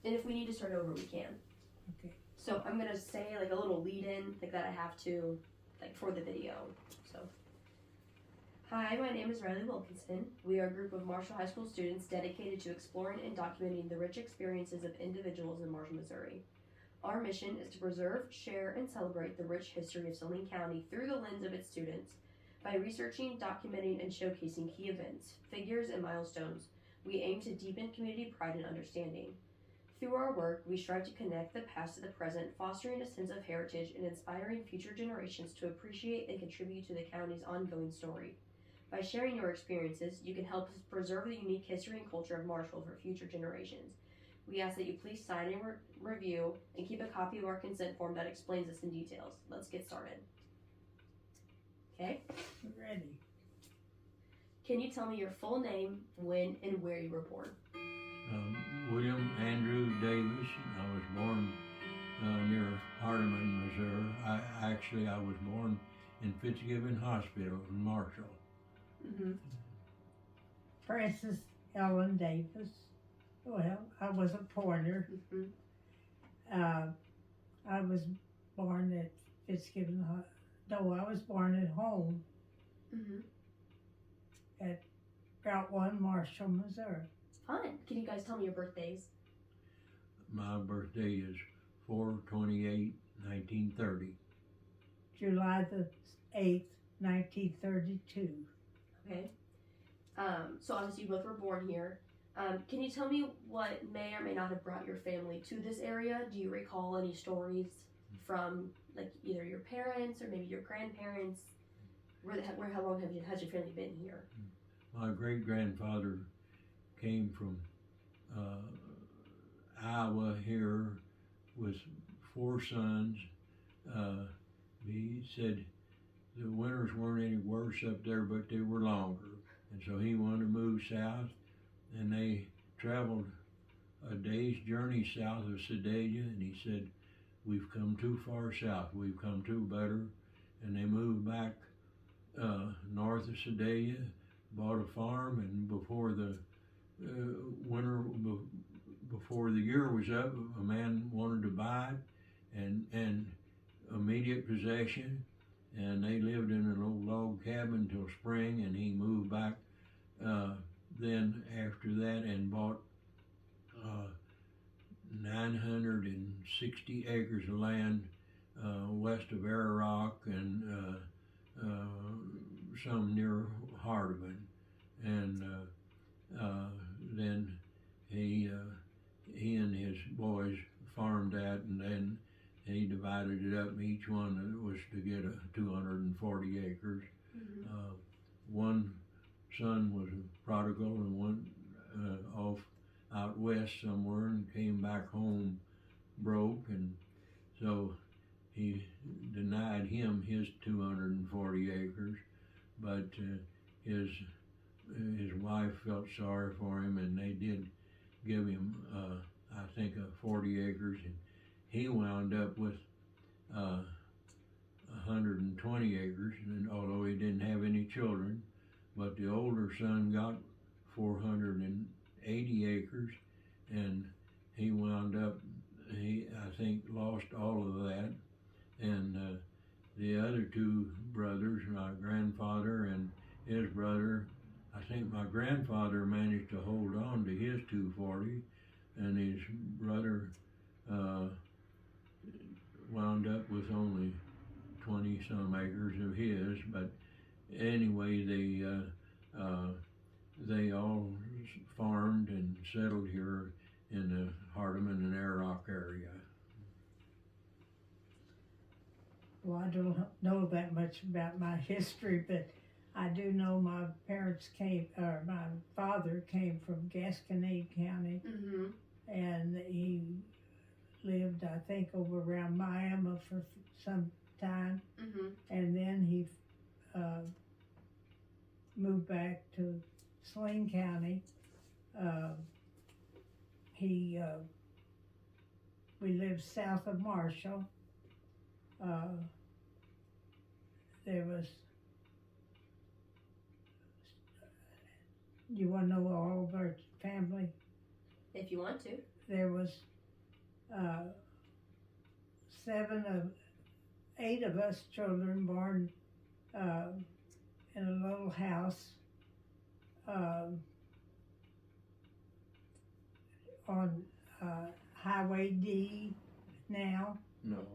And if we need to start over, we can. Okay. So I'm gonna say like a little lead in, like that I have to, like for the video. So, hi, my name is Riley Wilkinson. We are a group of Marshall High School students dedicated to exploring and documenting the rich experiences of individuals in Marshall, Missouri. Our mission is to preserve, share, and celebrate the rich history of Saline County through the lens of its students. By researching, documenting, and showcasing key events, figures, and milestones, we aim to deepen community pride and understanding. Through our work, we strive to connect the past to the present, fostering a sense of heritage and inspiring future generations to appreciate and contribute to the county's ongoing story. By sharing your experiences, you can help us preserve the unique history and culture of Marshall for future generations. We ask that you please sign and review and keep a copy of our consent form that explains this in details. Let's get started. Okay? Ready. Can you tell me your full name, when, and where you were born? William Andrew Davis. I was born near Hardeman, Missouri. I was born in Fitzgibbon Hospital in Marshall. Mm-hmm. Frances Ellen Davis. Well, I was a Pointer. Mm-hmm. I was born at Fitzgibbon. No, I was born at home Mm-hmm. at Route 1, Marshall, Missouri. Fun. Can you guys tell me your birthdays? My birthday is 4/28/1930. July the 8th, 1932. Okay. So obviously you both were born here. Can you tell me what may or may not have brought your family to this area? Do you recall any stories from like either your parents or maybe your grandparents? How long has your family been here? My great-grandfather came from Iowa here with 4 sons. He said the winters weren't any worse up there, but they were longer. And so he wanted to move south, and they traveled a day's journey south of Sedalia, and he said, we've come too far south, we've come too better. And they moved back north of Sedalia, bought a farm, and before the before the year was up, a man wanted to buy it, and immediate possession, and they lived in an old log cabin till spring, and he moved back then after that and bought 960 acres of land west of Ararock and some near Hardeman, and then he and his boys farmed that, and then he divided it up. Each one was to get 240 acres. Mm-hmm. One son was a prodigal and went off out west somewhere and came back home broke, and so he denied him his 240 acres, but his wife felt sorry for him, and they did give him I think 40 acres, and he wound up with 120 acres, and although he didn't have any children, but the older son got 480 acres, and he wound up, I think, lost all of that. And the other 2 brothers, my grandfather and his brother, I think my grandfather managed to hold on to his 240, and his brother wound up with only 20 some acres of his. But anyway, they all farmed and settled here in the Hardeman and Ararock area. Well, I don't know that much about my history, but I do know my father came from Gasconade County, Mm-hmm. and he lived, I think, over around Miami for some time, Mm-hmm. and then he moved back to Saline County. We lived south of Marshall. There was, you want to know all of our family? If you want to. There was 8 of us children born in a little house on Highway D now. No.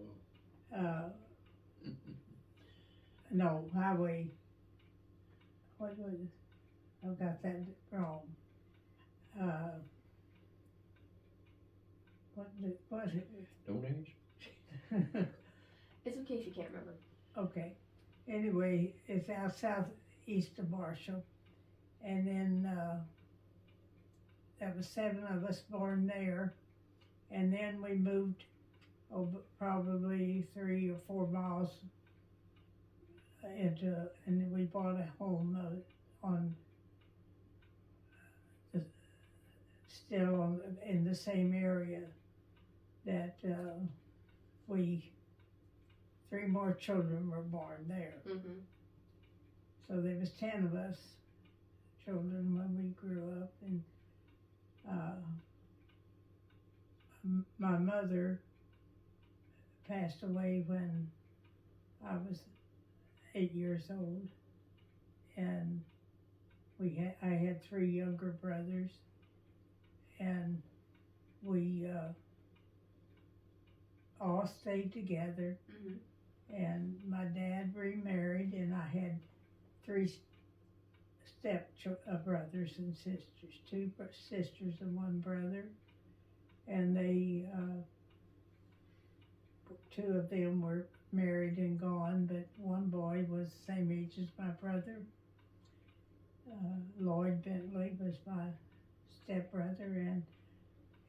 No, Highway. What was it? I got that wrong. What it? Don't answer. It's okay if you can't remember. Okay. Anyway, it's out southeast of Marshall. And then there was 7 of us born there. And then we moved probably 3 or 4 miles and then we bought a home in the same area that 3 more children were born there. Mm-hmm. So there was 10 of us children when we grew up, and my mother passed away when I was 8 years old, and I had 3 younger brothers, and we all stayed together. Mm-hmm. And my dad remarried, and I had 3 brothers and sisters, 2 sisters and 1 brother, and they 2 of them were married and gone, but 1 boy was the same age as my brother. Lloyd Bentley was my stepbrother, and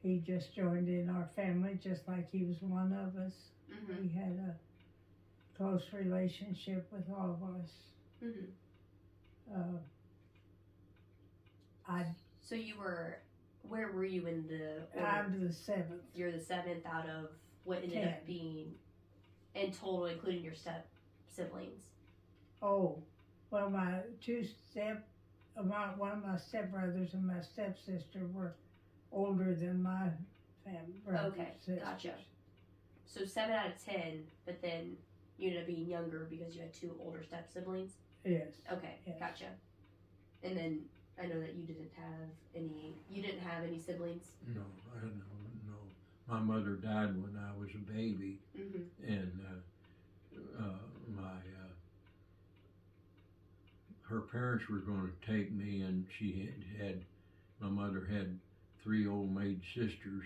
he just joined in our family just like he was one of us. Mm-hmm. We had a close relationship with all of us. Mm-hmm. So where were you in the order? I'm the 7th. You're the 7th out of what ended 10. up being, in total, including your siblings. Oh, well, my 2 one of my stepbrothers and my stepsister were older than my brothers. Okay, sisters. gotcha. So 7 out of 10, but then you ended up being younger because you had 2 older step siblings. Yes. Okay, yes. gotcha. And then I know that you didn't have any siblings. No, I had no. My mother died when I was a baby, Mm-hmm. and her parents were going to take me, and my mother had 3 old maid sisters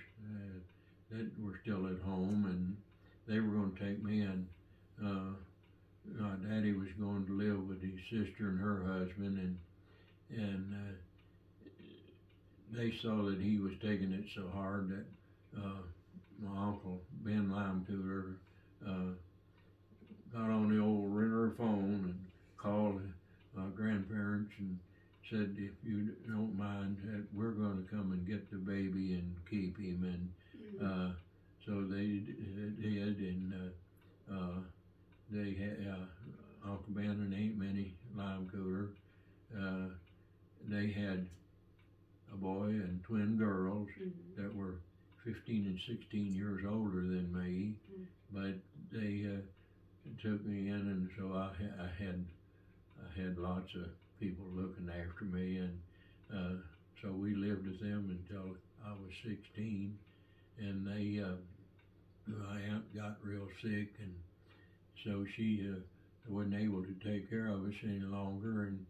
that were still at home, and they were going to take me, and my daddy was going to live with his sister and her husband, and they saw that he was taking it so hard that my uncle Ben Limecooler got on the old renter phone and called my grandparents and said, if you don't mind, we're going to come and get the baby and keep him. And so they did, and they had Uncle Ben and Aunt Minnie Limecooler. They had a boy and twin girls that were 15 and 16 years older than me, but they took me in, and so I had lots of people looking after me, and so we lived with them until I was 16, and my aunt got real sick, and so she wasn't able to take care of us any longer, and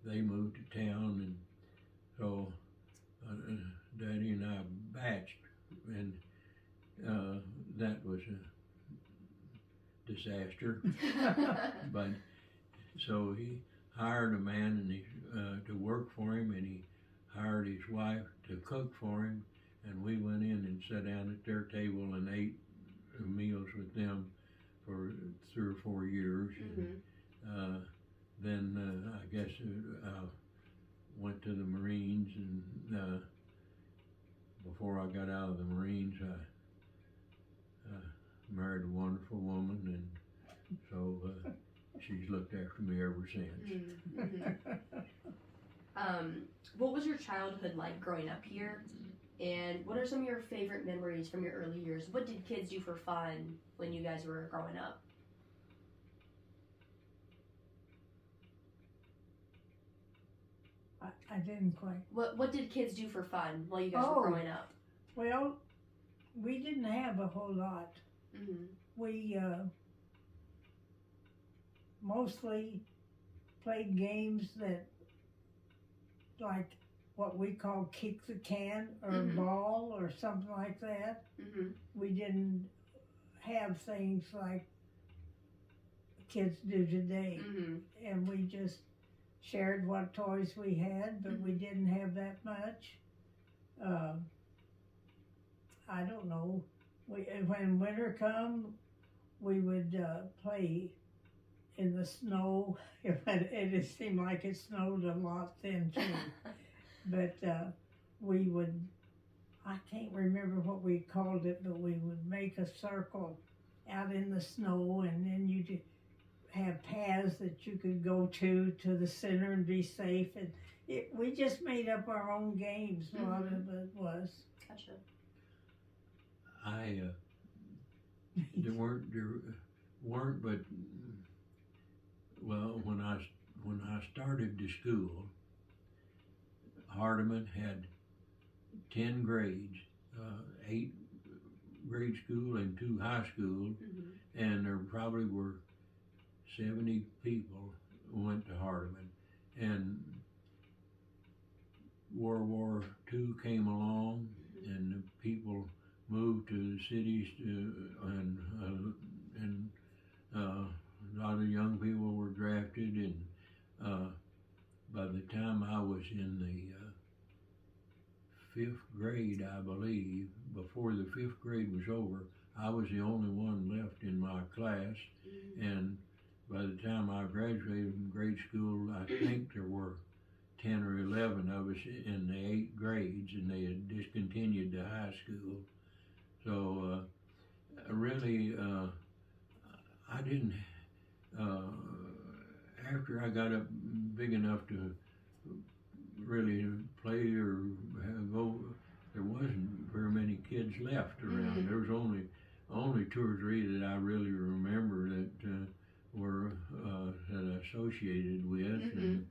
they moved to town, and so Daddy and I batched, and that was a disaster. But so he hired a man to work for him, and he hired his wife to cook for him, and we went in and sat down at their table and ate meals with them for 3 or 4 years. And, then I guess I went to the Marines, and before I got out of the Marines, I married a wonderful woman, and so she's looked after me ever since. What was your childhood like growing up here? And what are some of your favorite memories from your early years? What did kids do for fun when you guys were growing up? I didn't quite. What did kids do for fun while you guys Oh. were growing up? Well, we didn't have a whole lot. Mm-hmm. We mostly played games that, like what we call kick the can or Mhm. ball or something like that. Mm-hmm. We didn't have things like kids do today. Mm-hmm. And we just shared what toys we had, but we didn't have that much. I don't know. When winter come, we would play in the snow. It seemed like it snowed a lot then too. But we would, I can't remember what we called it, but we would make a circle out in the snow, and then you'd have paths that you could go to the center and be safe. And we just made up our own games. A lot of it was. Gotcha. There weren't, but well, when I started to school, Hardeman had 10 grades, 8 grade school and 2 high school, Mm-hmm. and there probably were 70 people who went to Hardeman. And World War II came along, and the people moved to the cities, and a lot of young people were drafted, and by the time I was in the 5th grade, I believe, before the 5th grade was over, I was the only one left in my class, and by the time I graduated from grade school, I think there were 10 or 11 of us in the 8 grades, and they had discontinued the high school. So really, I didn't, after I got up big enough to really play or go, there wasn't very many kids left around. Mhm. There was only 2 or 3 that I really remember that were that I associated with. Mhm. And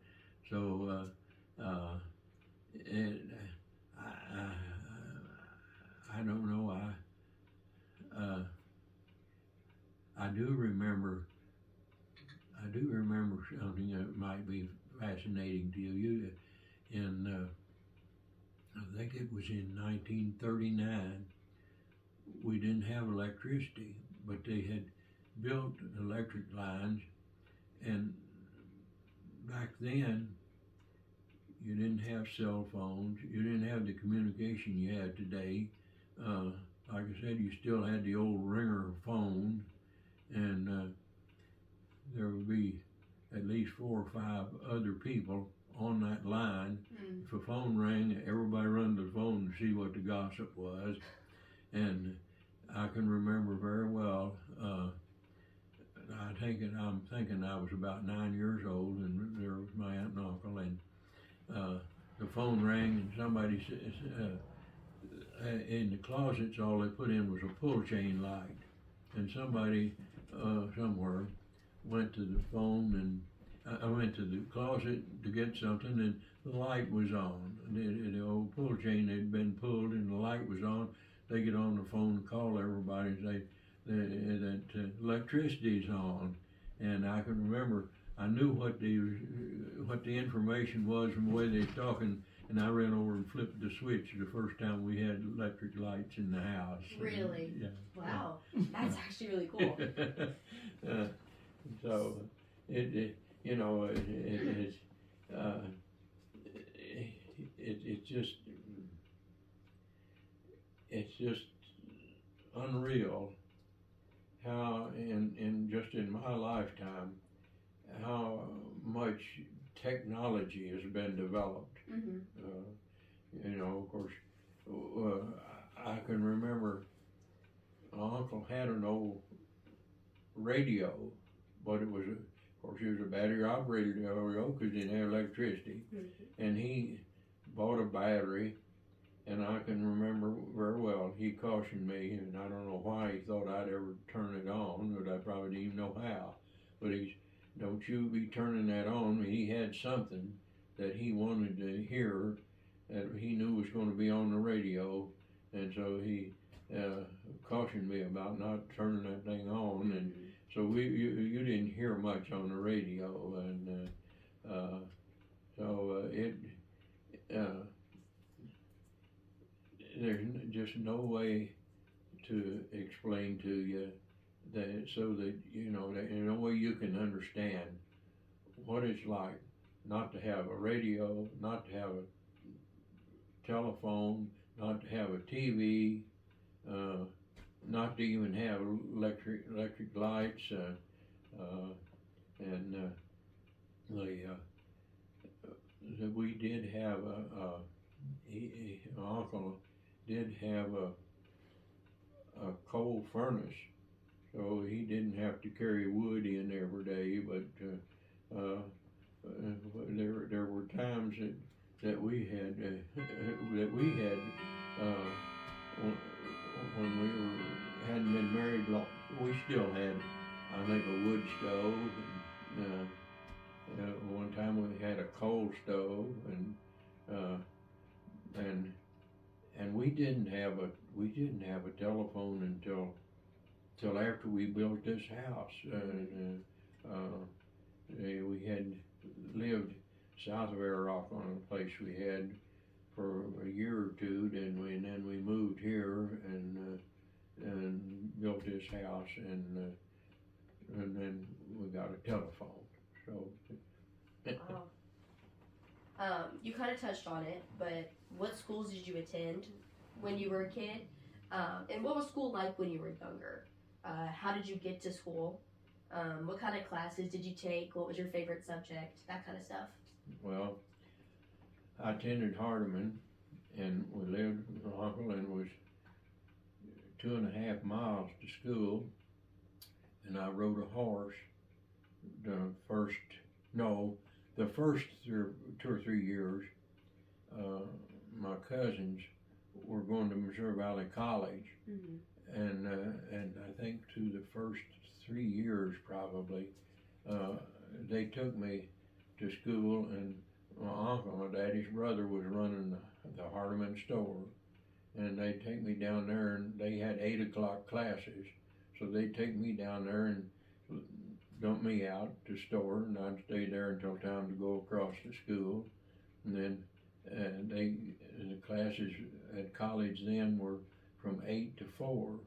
so I don't know. I do remember something that might be fascinating to you. In I think it was in 1939. We didn't have electricity, but they had built electric lines, and back then you didn't have cell phones, you didn't have the communication you have today. Like I said, you still had the old ringer phone, and there would be at least 4 or 5 other people on that line. Mm. If a phone rang, everybody run to the phone to see what the gossip was. And I can remember very well, I'm thinking I was about 9 years old, and there was my aunt and uncle, and the phone rang, and somebody says, in the closets, all they put in was a pull chain light, and somebody somewhere went to the phone, and I went to the closet to get something, and the light was on. The old pull chain had been pulled, and the light was on. They get on the phone and call everybody and say that electricity's on. And I can remember, I knew what the information was from the way they were talking, and I ran over and flipped the switch the first time we had electric lights in the house. Really? And, yeah. Wow. That's actually really cool. So it's just unreal how in my lifetime how much technology has been developed. Mm-hmm. Of course, I can remember my uncle had an old radio, but it was a battery operated radio because it didn't have electricity. Mm-hmm. And he bought a battery and I can remember very well, he cautioned me, and I don't know why he thought I'd ever turn it on, but I probably didn't even know how. But he's, don't you be turning that on. He had something that he wanted to hear that he knew was going to be on the radio, and so he cautioned me about not turning that thing on, and so you didn't hear much on the radio, and there's just no way to explain to you that, so that you know that in a way you can understand what it's like not to have a radio, not to have a telephone, not to have a TV, not to even have electric lights, and we did have my uncle did have a coal furnace, so he didn't have to carry wood in every day. But there were times that we had when we hadn't been married long, we still had, I think, a wood stove. And one time we had a coal stove, and we didn't have a telephone until after we built this house. We had lived south of Air Rock on a place we had for a year or two, and then we moved here and built this house, and then we got a telephone. So. Wow. You kind of touched on it, but what schools did you attend when you were a kid? And what was school like when you were younger? How did you get to school? What kind of classes did you take? What was your favorite subject? That kind of stuff. Well, I attended Hardeman, and we lived with my uncle, and was 2.5 miles to school, and I rode a horse the first 2 or 3 years. My cousins were going to Missouri Valley College, and I think through the first 3 years probably, they took me to school, and my uncle, my daddy's brother, was running the Hardeman store, and they'd take me down there, and they had 8 o'clock classes, so they'd take me down there and dump me out to store, and I'd stay there until time to go across to school. And then the classes at college then were from 8 to 4,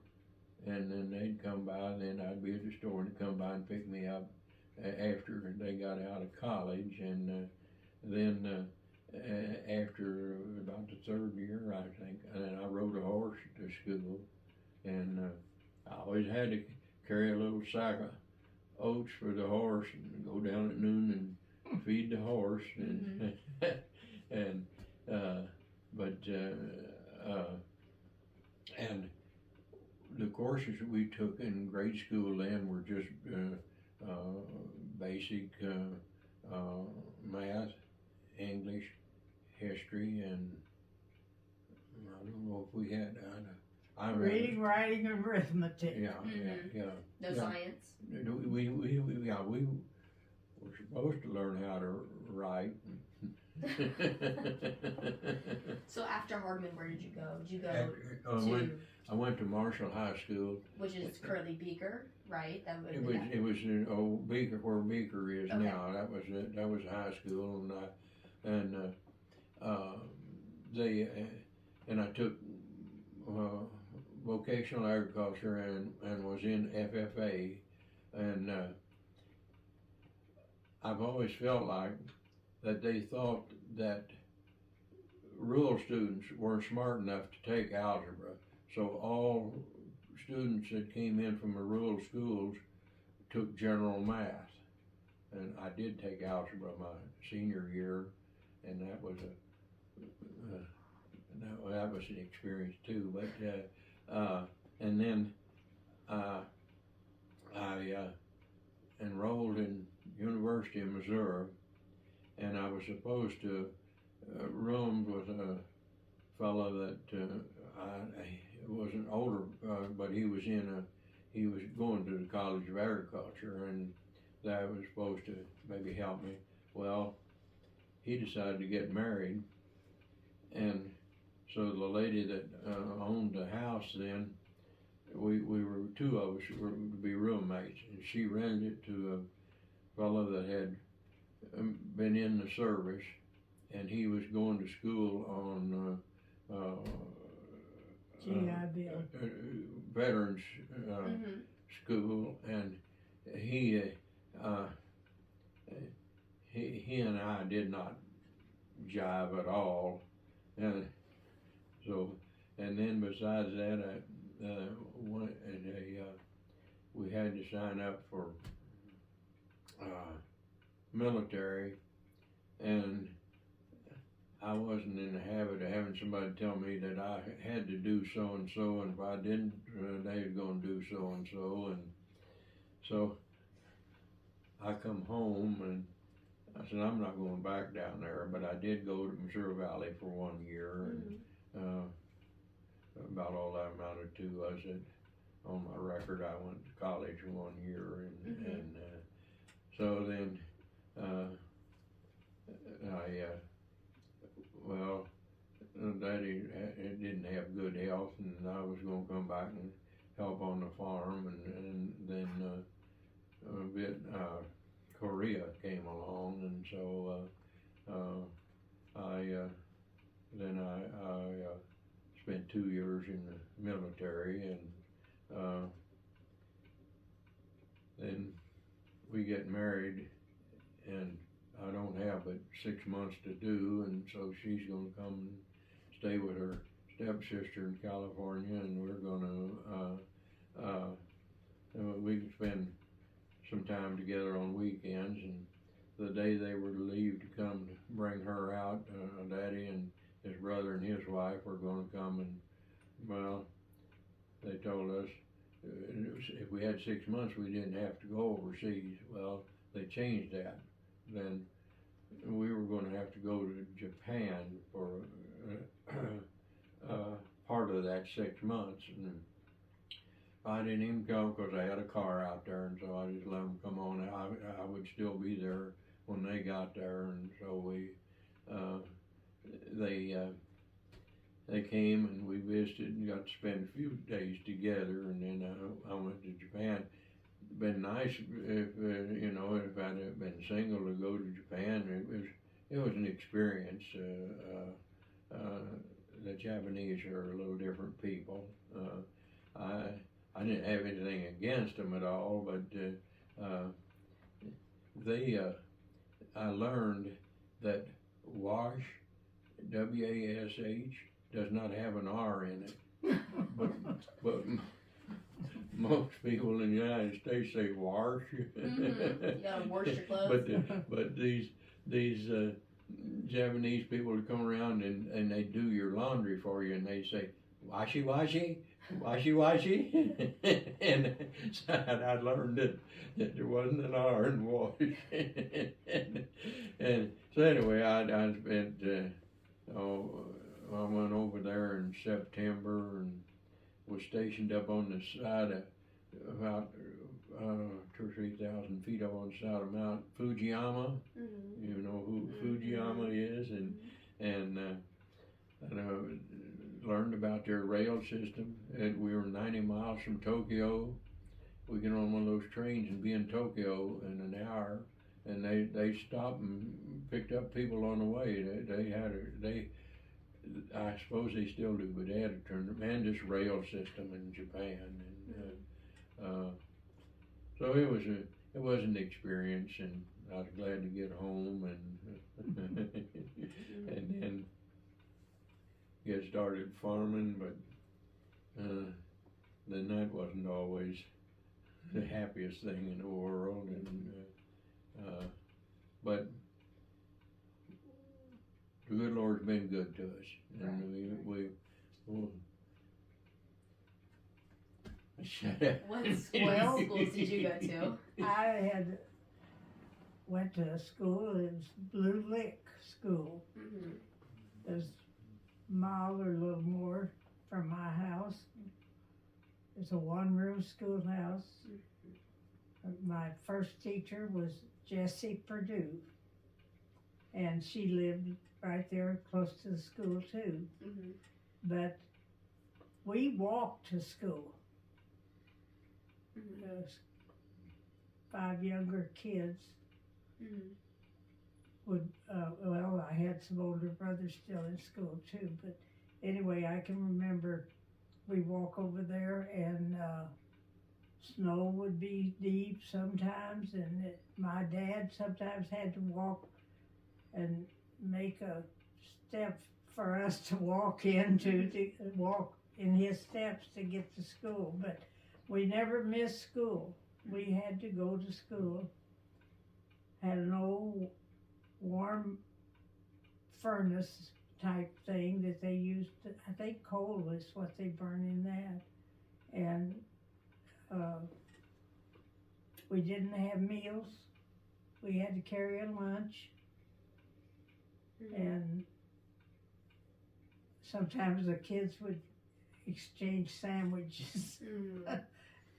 and then they'd come by, and then I'd be at the store and come by and pick me up after they got out of college. And then after about the 3rd year, I think, and then I rode a horse to school, and I always had to carry a little sack of oats for the horse and go down at noon and feed the horse, and and the courses we took in grade school then were just basic math, English, history, and I don't know if we had reading, writing, and arithmetic. Yeah. No science. We were supposed to learn how to write. So after Hardeman, where did you go? Did you go I went to Marshall High School, which is currently Beaker, right? It was in Beaker, where Beaker is Okay. now. That was it. That was high school, and I took vocational agriculture and was in FFA, and I've always felt like that they thought that rural students weren't smart enough to take algebra, so all students that came in from the rural schools took general math, and I did take algebra my senior year, and that was that was an experience too. But and then I enrolled in University of Missouri, and I was supposed to room with fellow that I wasn't older, but he was going to the College of Agriculture, and that was supposed to maybe help me. Well, he decided to get married, and so the lady that owned the house then, we were, two of us were to be roommates, and she rented it to a fellow that had been in the service, and he was going to school on GI Bill. veterans school, and he and I did not jive at all, and so, and then besides that, we had to sign up for military, and I wasn't in the habit of having somebody tell me that I had to do so and so, and if I didn't, they were going to do so and so, and so I come home and I said, I'm not going back down there, but I did go to Missouri Valley for 1 year, and about all that amounted to was that on my record I went to college 1 year, and so then Daddy didn't have good health, and I was going to come back and help on the farm, and then Korea came along, and so I spent 2 years in the military, and then we get married, and I don't have but 6 months to do, and so she's going to come and stay with her stepsister in California, and we're going to we can spend some time together on weekends. And the day they were to leave to come to bring her out, Daddy and his brother and his wife were going to come, and well, they told us if we had 6 months we didn't have to go overseas. Well, they changed that. Then we were going to have to go to Japan for part of that 6 months, and I didn't even go because I had a car out there, and so I just let them come on. I would still be there when they got there, and so they came and we visited and got to spend a few days together, and then I went to Japan. Been nice if if I'd have been single to go to Japan. It was an experience. The Japanese are a little different people. I didn't have anything against them at all, but I learned that wash, W-A-S-H, does not have an R in it. but most people in the United States say wash. You gotta wash your clothes. But these Japanese people would come around and they do your laundry for you, and they say washi washi, washi washi, and so I learned that there wasn't an R in wash. and so anyway, I spent I went over there in September and was stationed up on the side of about 2,000 or 3,000 feet up on the side of Mount Fujiyama. You know who Fujiyama is, and learned about their rail system. And we were 90 miles from Tokyo. We get on one of those trains and be in Tokyo in an hour, and they stopped and picked up people on the way. I suppose they still do, but they had a tremendous rail system in Japan, and so it was an experience, and I was glad to get home and and then get started farming, but then that wasn't always the happiest thing in the world, and but the good Lord's been good to us, and we shut up. What schools did you go to? I went to a school. It was Blue Lick School. It was mile or a little more from my house. It's a one-room schoolhouse. My first teacher was Jessie Purdue, and she lived right there close to the school too. Mm-hmm. But we walked to school. Mm-hmm. There was 5 younger kids. Mm-hmm. Well, I had some older brothers still in school too, but anyway, I can remember we walk over there and snow would be deep sometimes, and my dad sometimes had to walk and make a step for us to walk into, to walk in his steps to get to school, but we never missed school. We had to go to school. Had an old warm furnace type thing that they used to, I think coal is what they burn in that. And we didn't have meals. We had to carry a lunch. Mm-hmm. And sometimes the kids would exchange sandwiches. Mm-hmm.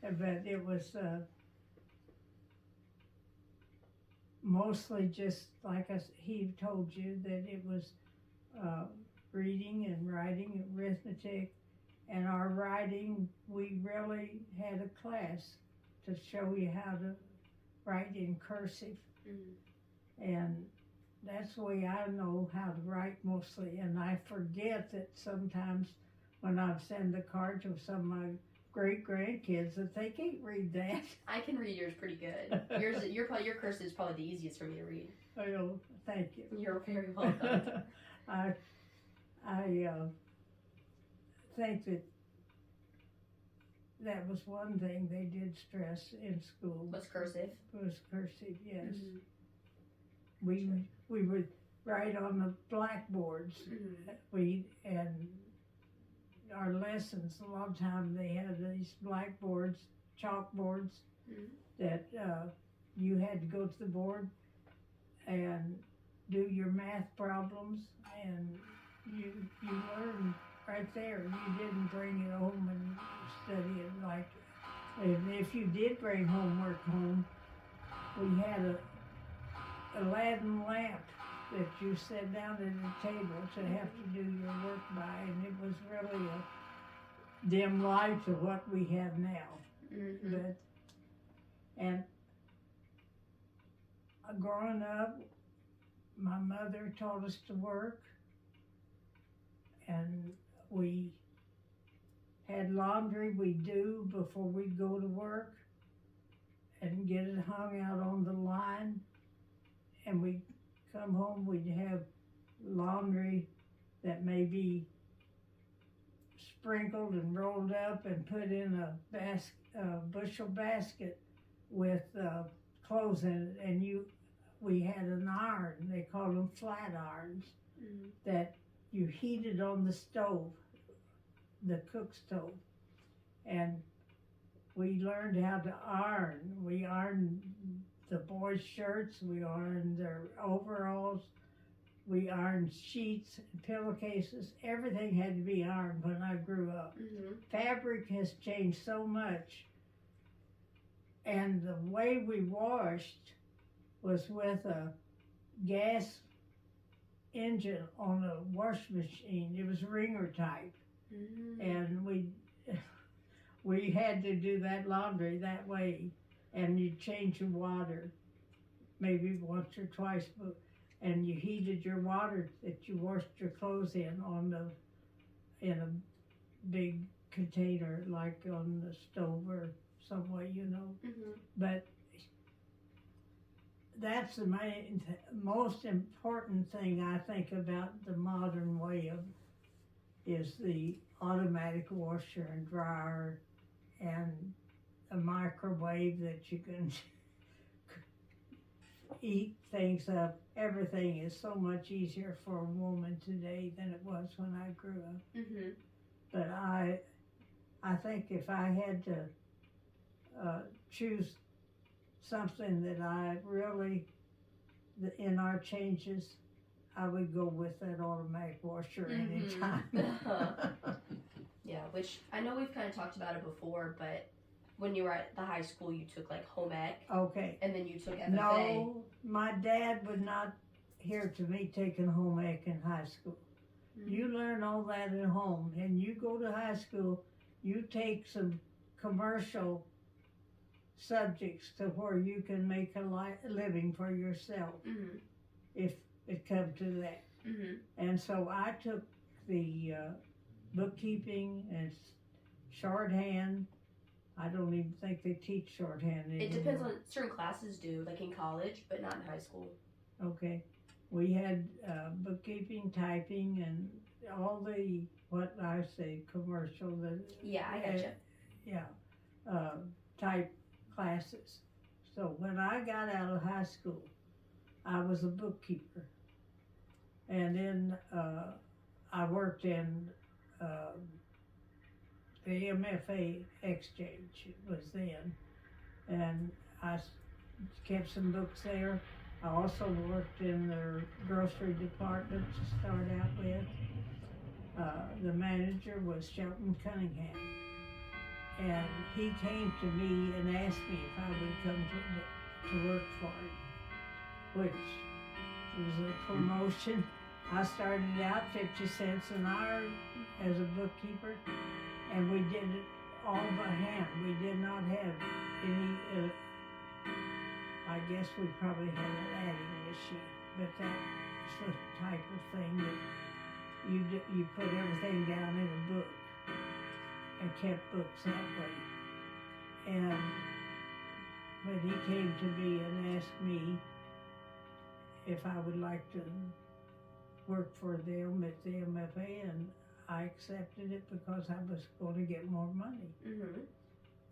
But it was mostly just like he told you, that it was reading and writing and arithmetic. And our writing, we really had a class to show you how to write in cursive. Mm-hmm. And that's the way I know how to write mostly. And I forget that sometimes when I send the cards of some of my great-grandkids that they can't read that. I can read yours pretty good. Your cursive is probably the easiest for me to read. Oh, thank you. You're very welcome. I think that was one thing they did stress in school. Was cursive? Was cursive, yes. Mm-hmm. We would write on the blackboards. Mm-hmm. And our lessons, a lot of times they had these blackboards, chalkboards, Mm-hmm. that you had to go to the board and do your math problems, and you learned right there. You didn't bring it home and study it like. And if you did bring homework home, we had a Aladdin lamp that you set down at the table to have to do your work by, and it was really a dim light to what we have now. Mm-hmm. But and growing up, my mother taught us to work, and we had laundry we'd do before we'd go to work and get it hung out on the line, and we'd come home, we'd have laundry that may be sprinkled and rolled up and put in a bushel basket with clothes in it, and we had an iron, they called them flat irons, Mm-hmm. that you heated on the stove, the cook stove, and we learned how to iron. We ironed the boys' shirts, we ironed their overalls, we ironed sheets, pillowcases, everything had to be ironed when I grew up. Mm-hmm. Fabric has changed so much, and the way we washed was with a gas engine on a wash machine. It was wringer type, Mm-hmm. and we had to do that laundry that way, and you change your water maybe once or twice, and you heated your water that you washed your clothes in in a big container, like on the stove or some way, Mm-hmm. But that's the most important thing I think about the modern way is the automatic washer and dryer and a microwave that you can eat things up. Everything is so much easier for a woman today than it was when I grew up. Mm-hmm. But I think if I had to choose something that I really, in our changes, I would go with that automatic washer Mhm. anytime. Yeah, which I know we've kind of talked about it before, but when you were at the high school, you took like home ec, Okay. and then you took FFA. No, my dad would not hear to me taking home ec in high school. Mhm. You learn all that at home, and you go to high school, you take some commercial subjects to where you can make a living for yourself Mhm. if it comes to that. Mhm. And so I took the bookkeeping and shorthand. I don't even think they teach shorthand anymore. It depends on certain classes do, like in college, but not in high school. Okay. We had bookkeeping, typing, and all the, what I say, commercial, Yeah, I gotcha. type classes. So when I got out of high school, I was a bookkeeper. And then I worked in the MFA exchange, it was then. And I kept some books there. I also worked in their grocery department to start out with. The manager was Shelton Cunningham. And he came to me and asked me if I would come to work for him, which was a promotion. I started out 50 cents an hour as a bookkeeper, and we did it all by hand. We did not have any, I guess we probably had an adding machine, but that's the type of thing that you put everything down in a book and kept books that way. And when he came to me and asked me if I would like to work for them at the MFA, and I accepted it because I was going to get more money. Mhm.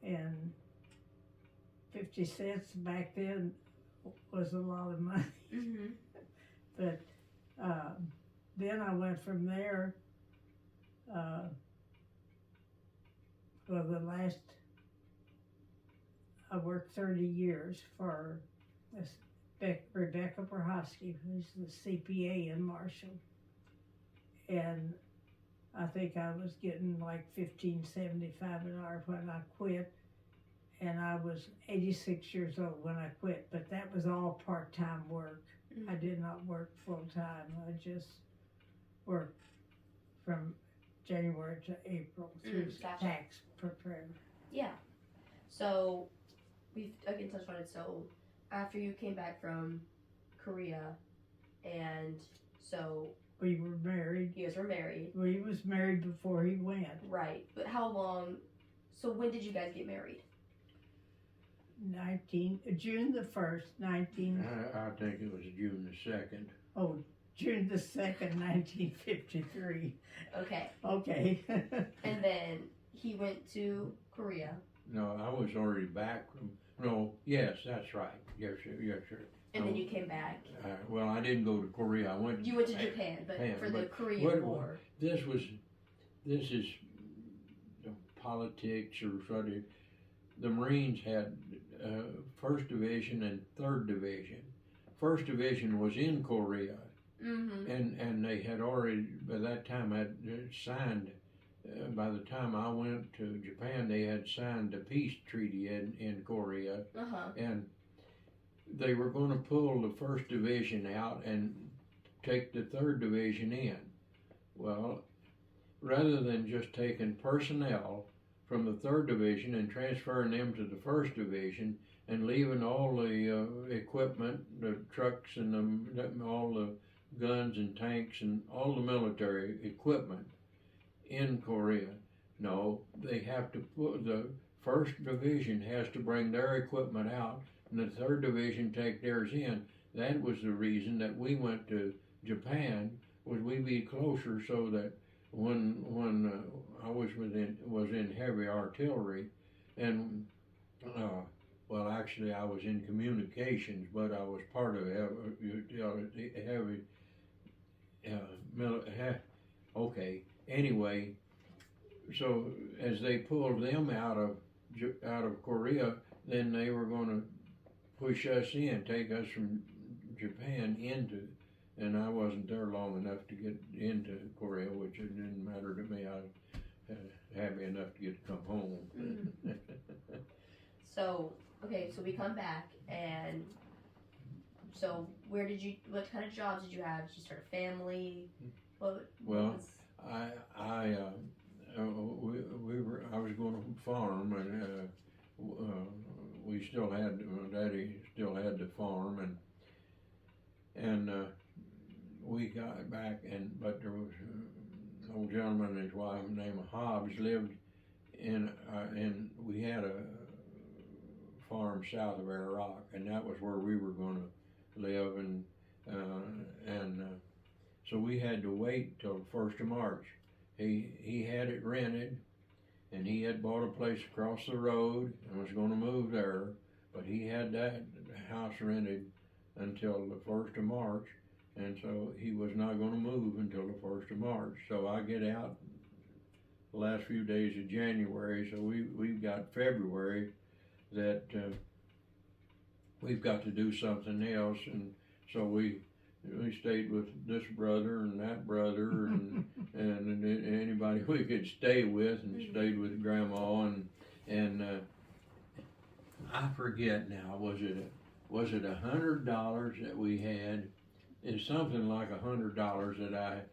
And 50 cents back then was a lot of money. Mhm. But then I went from there. I worked 30 years for Rebecca Prohosky, who's the CPA in Marshall. And I think I was getting like $15.75 an hour when I quit. And I was 86 years old when I quit, but that was all part-time work. Mhm. I did not work full-time. I just worked from January to April through Gotcha. tax preparer. Yeah. So I can touch on it. So after you came back from Korea, and so We were married. you guys were married, We was married before he went. right? But how long? So when did you guys get married? June the 1st, I think it was June the 2nd. June the 2nd, 1953. Okay. Okay. And then he went to Korea. No, I was already back from. No, yes, that's right. Yes, sir. And then you came back. Well, I didn't go to Korea. I went. You went to Japan, but for the Korean War. This is politics or something. The Marines had First Division and Third Division. First Division was in Korea, and they had already by that time had signed. By the time I went to Japan, they had signed a peace treaty in Korea, and they were going to pull the First Division out and take the Third Division in. Well, rather than just taking personnel from the Third Division and transferring them to the First Division and leaving all the equipment, the trucks and all the guns and tanks and all the military equipment in Korea. No, they have to put the First Division has to bring their equipment out and the Third Division take theirs in. That was the reason that we went to Japan, was we be closer so that when I was in heavy artillery, and well, actually I was in communications, but I was part of heavy okay. Anyway, so as they pulled them out of Korea, then they were going to push us in, take us from Japan into and I wasn't there long enough to get into Korea, which it didn't matter to me. I happy enough to get to come home. So, okay, so we come back, and so what kind of jobs did you have? Did you start a family? What Well, was, I was going to farm, and we still had, Daddy still had the farm, and we got back, but there was an old gentleman and his wife named Hobbs lived and we had a farm south of Air Rock, and that was where we were going to live, and so we had to wait till the 1st of March. He had it rented, and he had bought a place across the road and was going to move there, but he had that house rented until the 1st of March, and so he was not going to move until the 1st of March. So I get out the last few days of January, so we've got February that we've got to do something else, and so we stayed with this brother and that brother and anybody we could stay with, and stayed with Grandma, and I forget now, was it $100 that we had? It's something like $100 that I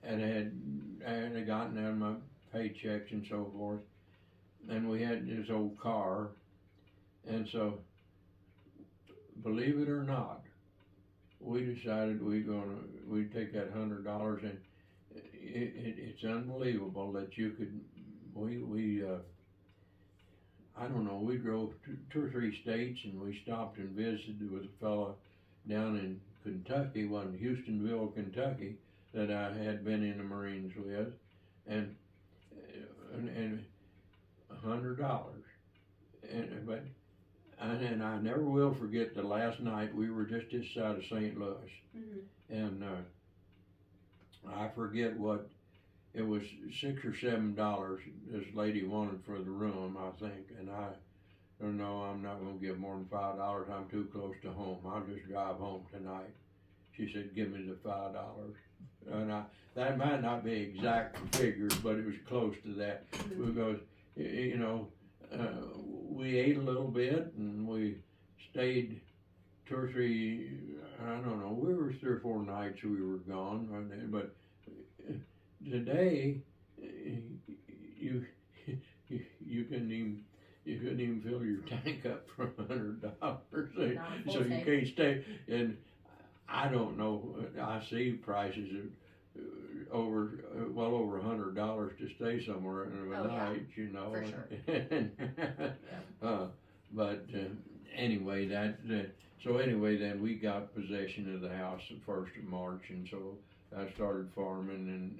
had gotten out of my paychecks and so forth, and we had this old car, and believe it or not, we decided we'd take that $100, and it's unbelievable that you could, I don't know, we drove two or three states, and we stopped and visited with a fella down in Kentucky, Houstonville, Kentucky, that I had been in the Marines with, and $100, and I never will forget the last night. We were just this side of St. Louis, and I forget what it was, $6 or $7 this lady wanted for the room, I think, and I don't know, I'm not going to give more than $5. I'm too close to home. I'll just drive home tonight. She said, give me the $5, and that might not be exact figures, but it was close to that, because we ate a little bit, and we stayed 2 or 3, I don't know, we were 3 or 4 nights we were gone, but today, you couldn't even fill your tank up for $100, so you can't stay, and I don't know, I see prices of well over $100 to stay somewhere in a night, for sure. But anyway, then we got possession of the house the 1st of March, and so I started farming,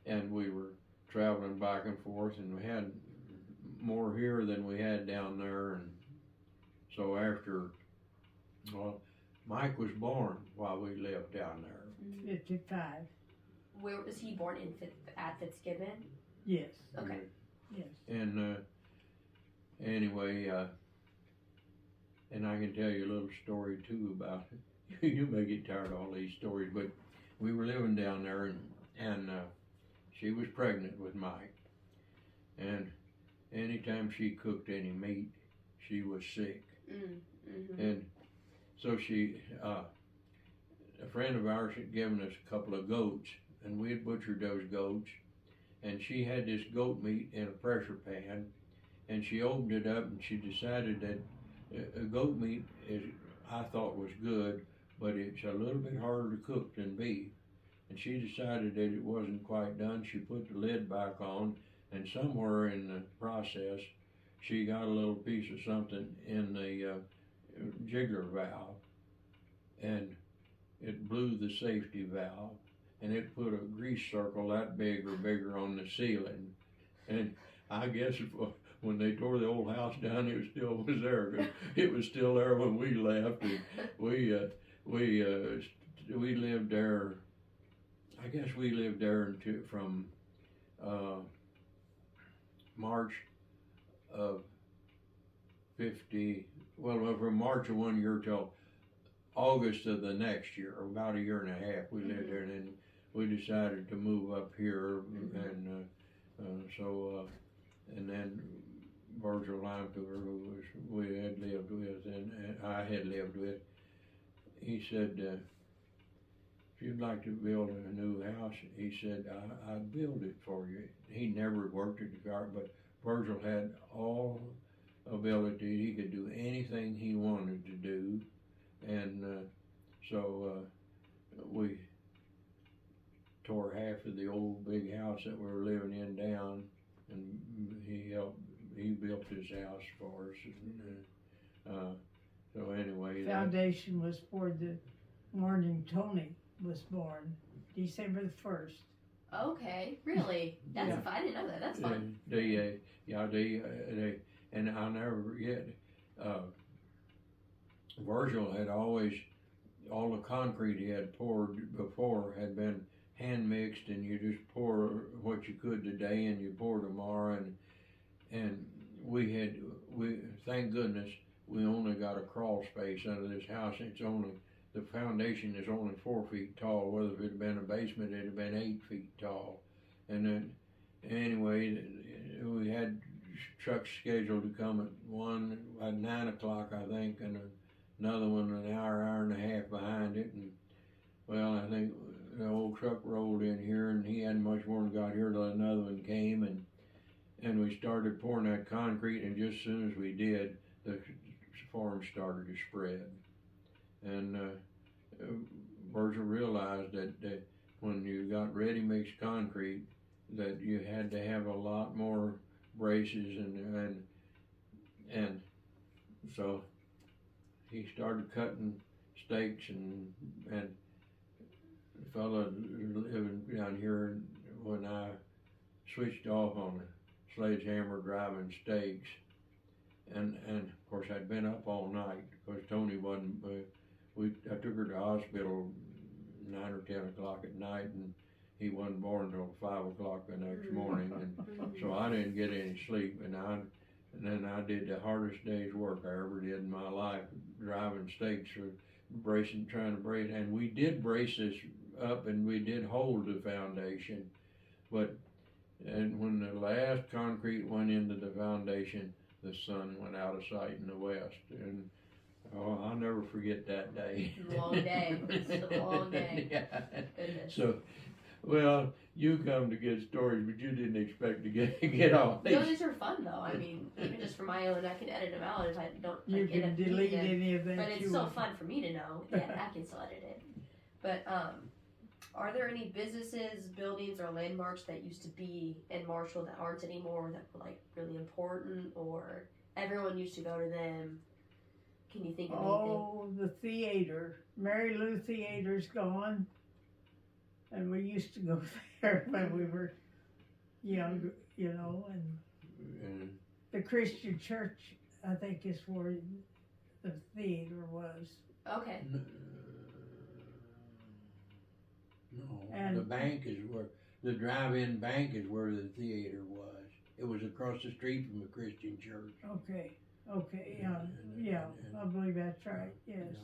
and we were traveling back and forth, and we had more here than we had down there, and so Mike was born while we lived down there. 55. Where was he born at Fitzgibbon? Yes. Okay. Yes. And anyway, and I can tell you a little story too about it. You may get tired of all these stories, but we were living down there, and she was pregnant with Mike, and anytime she cooked any meat, she was sick. And so a friend of ours had given us a couple of goats, and we had butchered those goats, and she had this goat meat in a pressure pan, and she opened it up, and she decided that goat meat I thought was good, but it's a little bit harder to cook than beef, and she decided that it wasn't quite done. She put the lid back on, and somewhere in the process, she got a little piece of something in the jiggler valve, and it blew the safety valve, and it put a grease circle that big or bigger on the ceiling, and I guess when they tore the old house down, it still was there, 'cause it was still there when we left, and we lived there. I guess we lived there from March of 50. Well, from March of 1 year till August of the next year, or about a year and a half. We lived there, and then we decided to move up here, and and then Virgil Limecooler, who we had lived with, and I had lived with, he said, if you'd like to build a new house, he said, I'd build it for you. He never worked at the car, but Virgil had all ability. He could do anything he wanted to do, and so we tore half of the old big house that we were living in down, and he built this house for us, and so anyway. Foundation was for the morning Tony was born, December the 1st. Okay, really? That's Yeah. fun. I didn't know that. That's fun. They and I'll never forget, Virgil had always, all the concrete he had poured before had been hand mixed, and you just pour what you could today and you pour tomorrow, and we thank goodness we only got a crawl space under this house. The foundation is only 4 feet tall. Whether it had been a basement, it'd have been 8 feet tall. And then, anyway, we had trucks scheduled to come at 9 o'clock, I think, and another one an hour and a half behind it. And well, I think the old truck rolled in here, and he hadn't much more than got here till another one came, and we started pouring that concrete, and just as soon as we did, the farm started to spread. And Virgil realized that when you got ready mixed concrete, that you had to have a lot more braces, and so he started cutting stakes, and the fella living down here, when I switched off on a sledgehammer driving stakes, and of course I'd been up all night because Tony wasn't. I took her to the hospital 9 or 10 o'clock at night, and he wasn't born until 5 o'clock the next morning, and so I didn't get any sleep, and then I did the hardest day's work I ever did in my life, driving stakes or trying to brace, and we did brace this up, and we did hold the foundation, and when the last concrete went into the foundation, the sun went out of sight in the west, and I'll never forget that day. It's a long day. It's a long day. Yeah. Goodness. So, well, you come to get stories, but you didn't expect to get all these. No, these are fun though. I mean, even just for my own, I can edit them out if I don't. You can delete any of that. But it's still fun for me to know. Yeah, I can still edit it. But are there any businesses, buildings, or landmarks that used to be in Marshall that aren't anymore, that were like really important, or everyone used to go to them? Can you think of anything? Oh, the theater. Mary Lou Theater's gone. And we used to go there when we were young, and the Christian church, I think, is where the theater was. Okay. No, And the bank is where, the drive-in bank is where the theater was. It was across the street from the Christian church. Okay, yeah, I believe that's right, yes.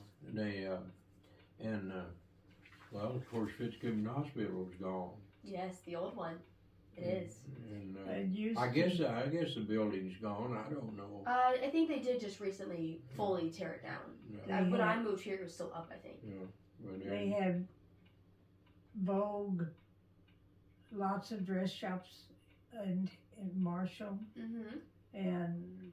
Well, of course, Fitzgibbon Hospital was gone. Yes, the old one. It is. And I guess the building's gone. I don't know. I think they did just recently fully tear it down. Yeah. When I moved here, it was still up, I think. Yeah, they had Vogue, lots of dress shops in Marshall, and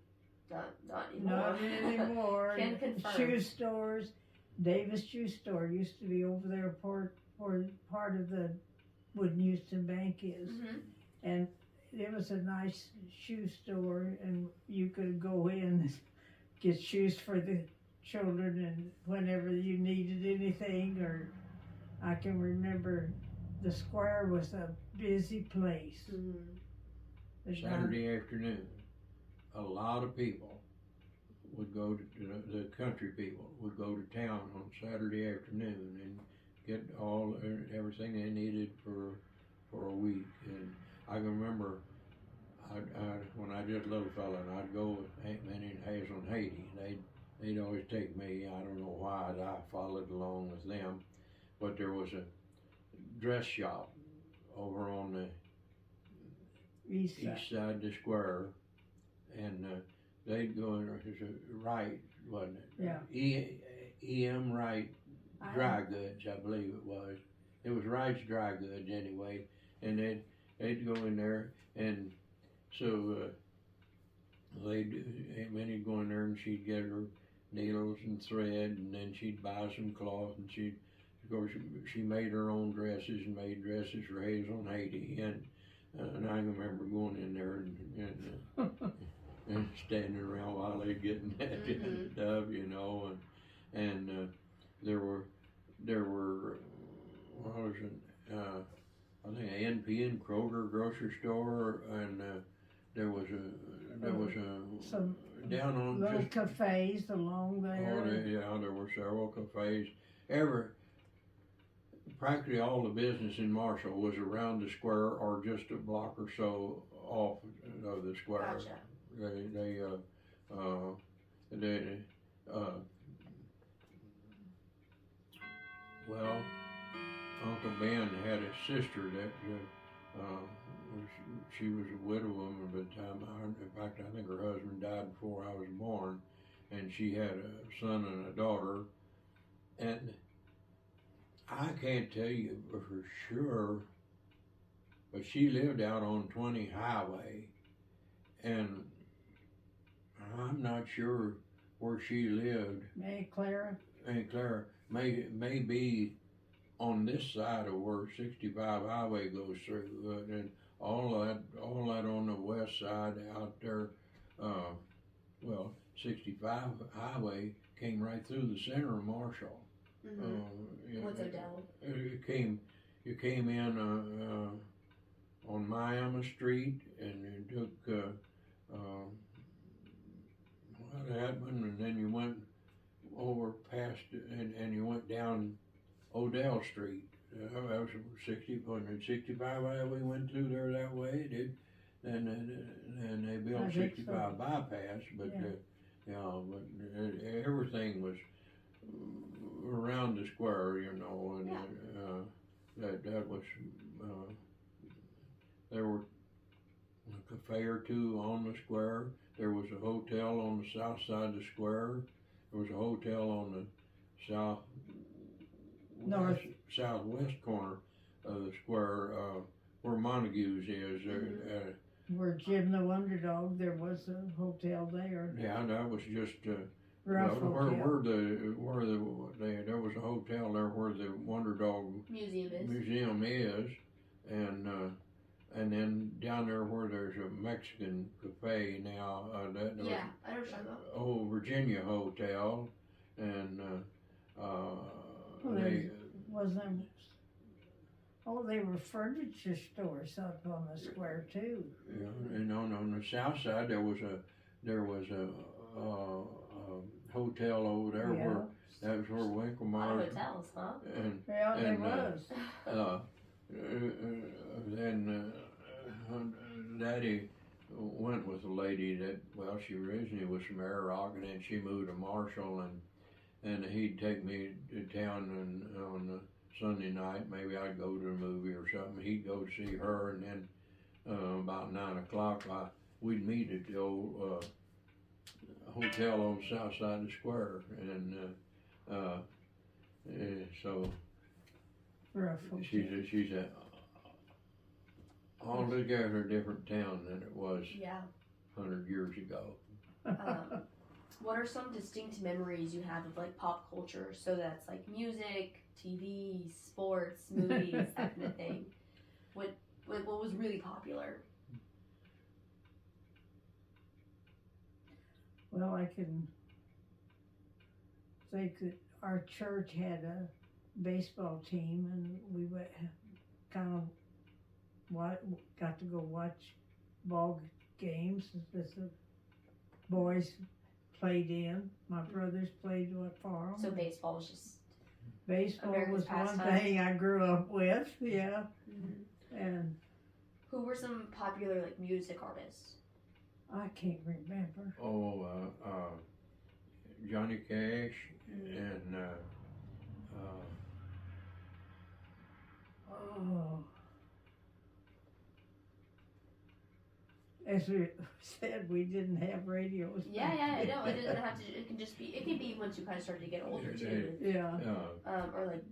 Not anymore. not anymore. Can confirm. Shoe stores. Davis Shoe Store used to be over there where part of the Wood Houston Bank is. And it was a nice shoe store, and you could go in and get shoes for the children, and whenever you needed anything, or I can remember the square was a busy place. Saturday afternoon, a lot of people would go to, the country people would go to town on Saturday afternoon and get everything they needed for a week. And I can remember when I was a little fella, and I'd go with Aunt Minnie and Hazel and Haiti, and they'd always take me. I don't know why I followed along with them, but there was a dress shop over on the East side. east side of the square, and they'd go in there. It was a Wright, wasn't it? Yeah. E.M. Wright Dry Goods, I believe it was. It was Wright's Dry Goods anyway, and they'd go in there, and so Minnie'd go in there and she'd get her needles and thread, and then she'd buy some cloth, and of course, she made her own dresses and made dresses for Hazel and Haiti, and I remember going in there and standing around while they're getting that stuff, you know, and there were what was it? I think NPN Kroger grocery store, and there was some down on little just cafes along there. there were several cafes. Practically all the business in Marshall was around the square or just a block or so off of the square. Gotcha. Well, Uncle Ben had a sister that she was a widow woman by the time. In fact, I think her husband died before I was born, and she had a son and a daughter, and I can't tell you for sure, but she lived out on 20 Highway, and I'm not sure where she lived. Aunt Clara. Aunt Clara may be on this side of where 65 Highway goes through, and all that on the west side out there. 65 Highway came right through the center of Marshall. What's Odell? You came in on Miami Street, and you took Edmund, and then you went over past and you went down Odell Street. That was 65 Highway went through there that way. It did, and they built 65 bypass, but but everything was around the square, you know, and that was there were a cafe or two on the square. There was a hotel on the south side of the square. There was a hotel on the southwest corner of the square, where Montague's is. Where Jim the Wonder Dog, there was a hotel there. Yeah, that was just Rough hotel. There was a hotel there where the Wonder Dog Museum is, and then down there where there's a Mexican cafe now. I know what you're talking about. Virginia Hotel, and they were furniture stores up on the square too. Yeah, and on the south side there was a hotel over there where that was where Winkelmeyer. Hotels, huh? There was. Then Daddy went with a lady that, she originally was from Air Rock, and then she moved to Marshall, and he'd take me to town on Sunday night. Maybe I'd go to a movie or something. He'd go to see her, and then about 9 o'clock we'd meet at the old hotel on the south side of the square, and so she's a altogether different town than it was 100 years ago. What are some distinct memories you have of like pop culture? So that's like music, TV, sports, movies, that kind of thing. What was really popular? Well, I can think that our church had a baseball team, and we got to go watch ball games that the boys played in. My brothers played for them. So baseball was just baseball America's was pastime. one thing I grew up with. Yeah. Mm-hmm. And who were some popular like music artists? I can't remember. Johnny Cash Mm. and Oh. As we said, we didn't have radios. Yeah, back yeah, then. no, it doesn't have to. It can just be. It can be once you kind of started to get older too. Yeah. Or like,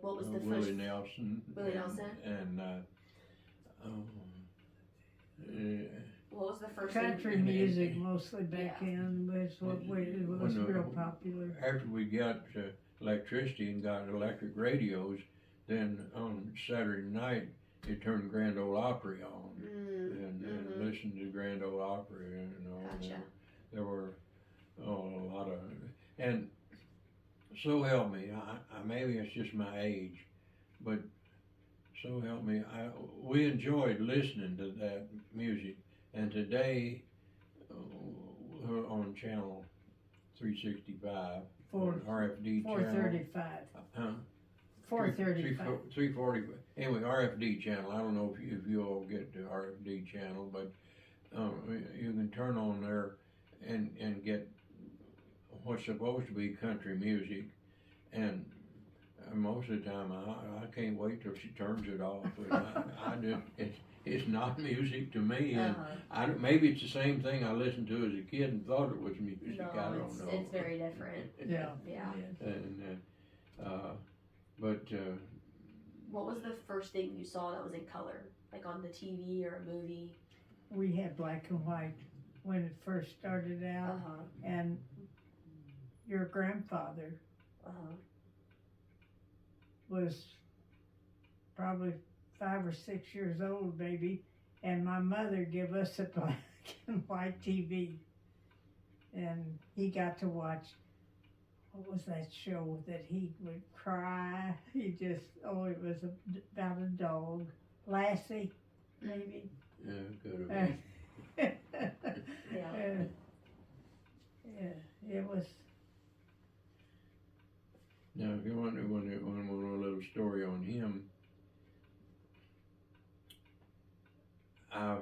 what was the Willie first? Nelson. Willie Nelson? And What was the first? Country and- music mostly back Yeah. in was what was When the- real popular. after we got electricity and got electric radios, then on Saturday night you turned Grand Ole Opry on and listened to Grand Ole Opry, you know. Gotcha. There were a lot of, and so help me, I maybe it's just my age, but so help me, we enjoyed listening to that music. And today, we're on channel 365, RFD channel. 435. Huh? 435. 340. Anyway, RFD channel. I don't know if you all get the RFD channel, but you can turn on there and get what's supposed to be country music, and most of the time I can't wait till she turns it off. I just it's not music to me, and maybe it's the same thing I listened to as a kid and thought it was music. No, I don't know. it's very different. Yeah. Yeah. And but What was the first thing you saw that was in color, like on the TV or a movie? We had black and white when it first started out, and your grandfather was probably 5 or 6 years old, maybe, and my mother gave us a black and white TV, and he got to watch. What was that show that he would cry? It was about a dog, Lassie, maybe. yeah, could have been. Yeah. It was. Now, if you want a little story on him, I've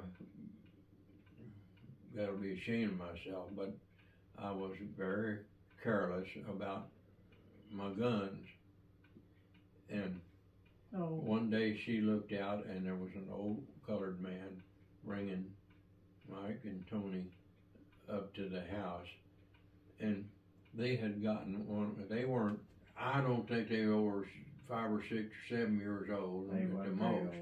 got to be ashamed of myself, but I was very careless about my guns. And one day she looked out and there was an old colored man bringing Mike and Tony up to the house. And they had gotten one, they weren't, I don't think they were over 5 or 6 or 7 years old at the most.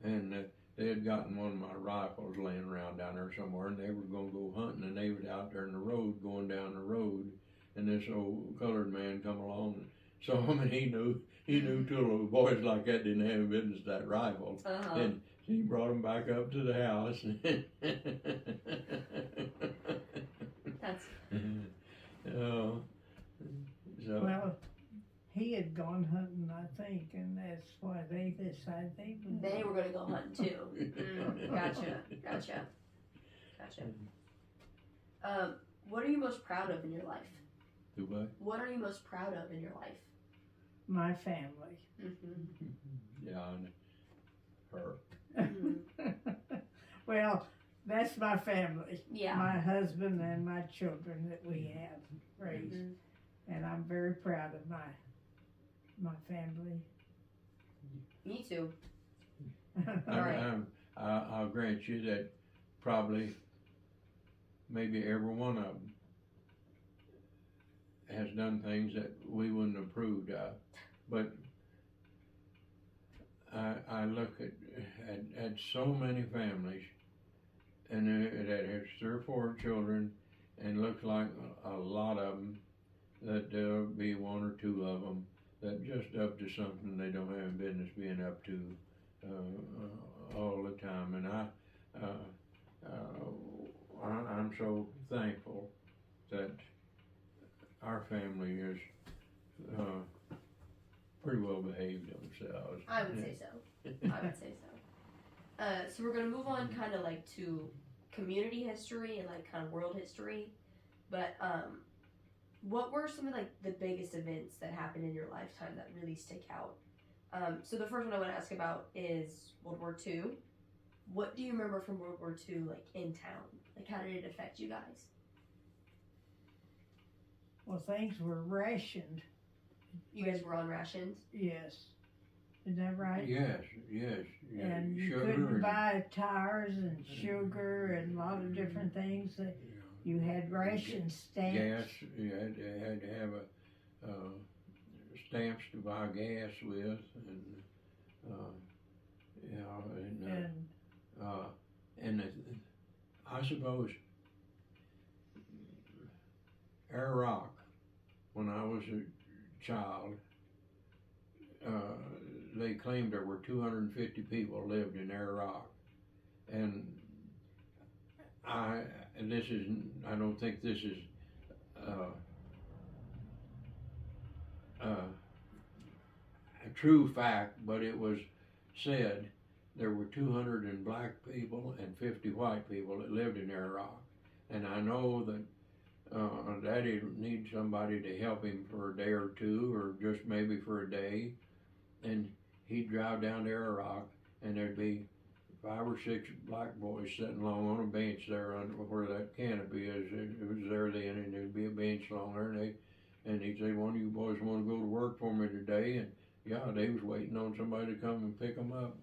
And they had gotten one of my rifles laying around down there somewhere, and they were going to go hunting, and they was out there in the road, going down the road, and this old colored man come along and saw him, and he knew two little boys like that didn't have business that rifle, and he brought him back up to the house. That's. Well, he had gone hunting, I think, and that's why they decided they were going to go hunting too. Gotcha. What are you most proud of in your life? Do what? What are you most proud of in your life? My family. Yeah, and her. Well, that's my family. Yeah. My husband and my children that we have raised. And I'm very proud of my family. Me too. I'll grant you that probably maybe every one of them has done things that we wouldn't have approved of. But I look at so many families and that has 3 or 4 children, and looks like a lot of them that there'll be 1 or 2 of them that just up to something they don't have business being up to all the time. And I'm so thankful that our family is pretty well behaved themselves. I would say so. So we're going to move on kind of like to community history and like kind of world history. But what were some of like the biggest events that happened in your lifetime that really stick out? So the first one I want to ask about is World War II. what do you remember from World War II, like in town? Like, how did it affect you guys? Well, things were rationed. You guys were on rations. Yes. Is that right? Yes. And you Sugar couldn't and- buy tires and sugar and a lot of different things. That you had ration stamps. Gas, you had to have stamps to buy gas with, and I suppose Iraq, when I was a child, they claimed there were 250 people lived in Iraq, and I don't think this is a true fact, but it was said there were 200 black people and 50 white people that lived in Iraq, and I know that Daddy needs somebody to help him for a day or two, or just maybe for a day, and he'd drive down to Iraq, and there'd be 5 or 6 black boys sitting along on a bench there under where that canopy is. It was there then, and there'd be a bench along there, and he'd say, "One of you boys want to go to work for me today?" And yeah, they was waiting on somebody to come and pick them up.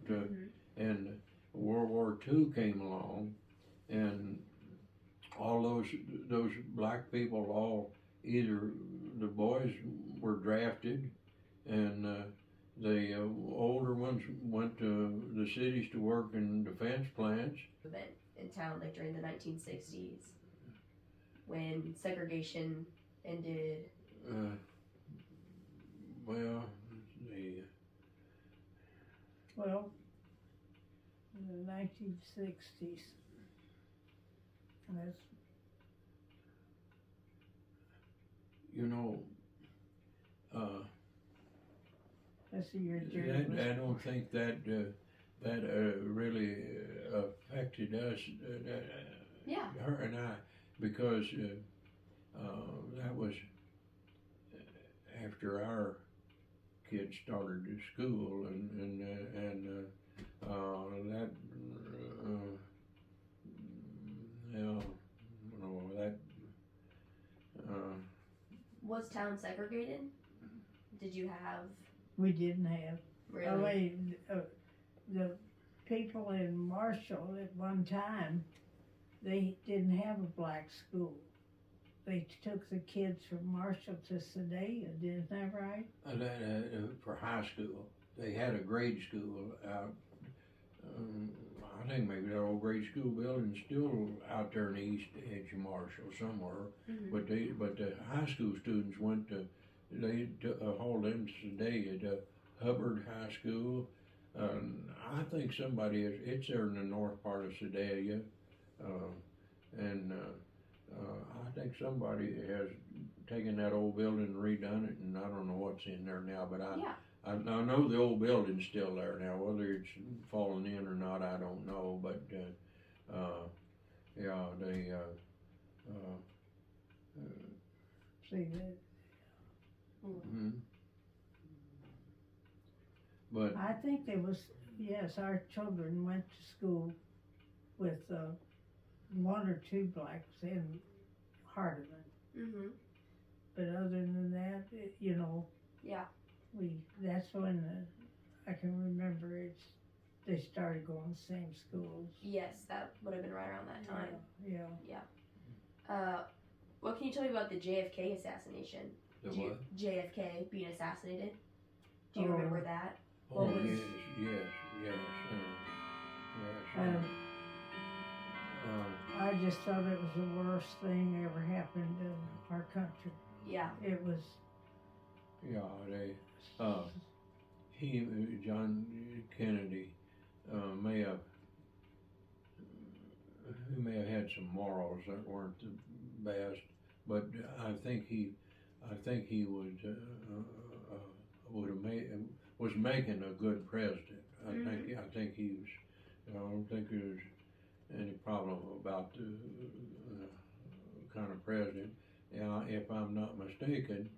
And World War II came along, and all those black people, all either the boys were drafted, and the older ones went to the cities to work in defense plants. Event in town, like during the 1960s, when segregation ended. Well, in the 1960s. That's, that's the year Jerry was I don't think that really affected us, Yeah. her and I, because that was after our kids started to school, and that Was town segregated? Did you have? we didn't have. Really? The people in Marshall at one time, they didn't have a black school. They took the kids from Marshall to Sedalia, isn't that right? For high school, they had a grade school out. I think maybe that old grade school building's still out there in the east edge of Marshall somewhere. Mm-hmm. But the high school students went to, they hauled them to Sedalia, to Hubbard High School. I think it's there in the north part of Sedalia, and I think somebody has taken that old building and redone it, and I don't know what's in there now, but I know the old building's still there now. Whether it's fallen in or not, I don't know. But yeah, they See that? mm-hmm. But I think there was, yes, our children went to school with 1 or 2 blacks in Hardeman. Mm-hmm. But other than that, Yeah. that's when I can remember they started going the same schools. Yes, that would have been right around that time. Yeah. What can you tell me about the JFK assassination? the what? JFK being assassinated. Do you Oh. remember that? Oh What was- yes. I just thought it was the worst thing ever happened in our country. Yeah. It was. Yeah, John Kennedy, may have had some morals that weren't the best, but I think he was making a good president. I think he was. I don't think there was any problem about the kind of president. Yeah, if I'm not mistaken,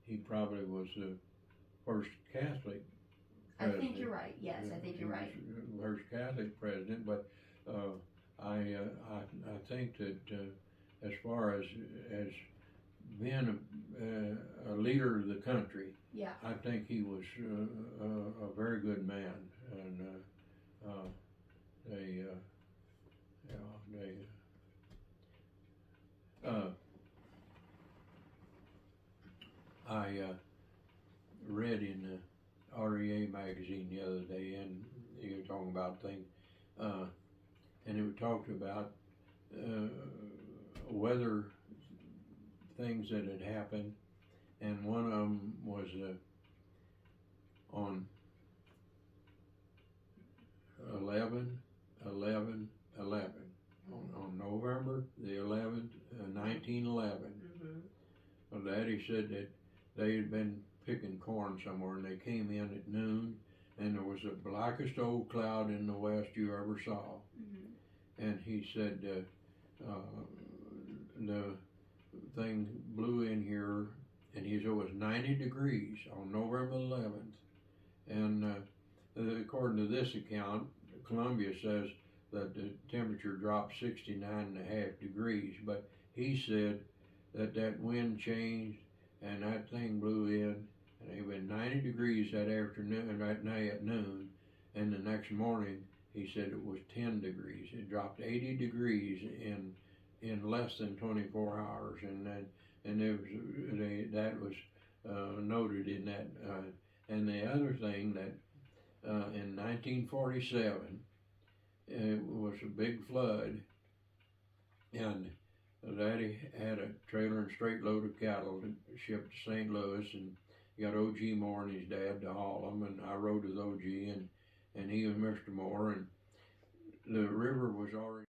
he probably was the first Catholic I think you're right. Yes, I think you're right. First Catholic president, but I think that as far as being a leader of the country, Yeah. I think he was a very good man, and I read in the REA magazine the other day, and you were talking about things, and it talked about weather things that had happened, and one of them was on 11/11/11 on November the 11th, 1911. Well, Daddy said that they had been picking corn somewhere, and they came in at noon, and there was the blackest old cloud in the west you ever saw. And he said the thing blew in here, and he said it was 90 degrees on November 11th. And according to this account, Columbia says that the temperature dropped 69.5 degrees, but he said that wind changed and that thing blew in, and it was 90 degrees that afternoon, that night at noon, and the next morning he said it was 10 degrees. It dropped 80 degrees in less than 24 hours, and that was noted in that. And the other thing that in 1947 it was a big flood, and Daddy had a trailer and straight load of cattle shipped to St. Louis, and got O.G. Moore and his dad to haul them, and I rode with O.G. and he was Mr. Moore, and the river was already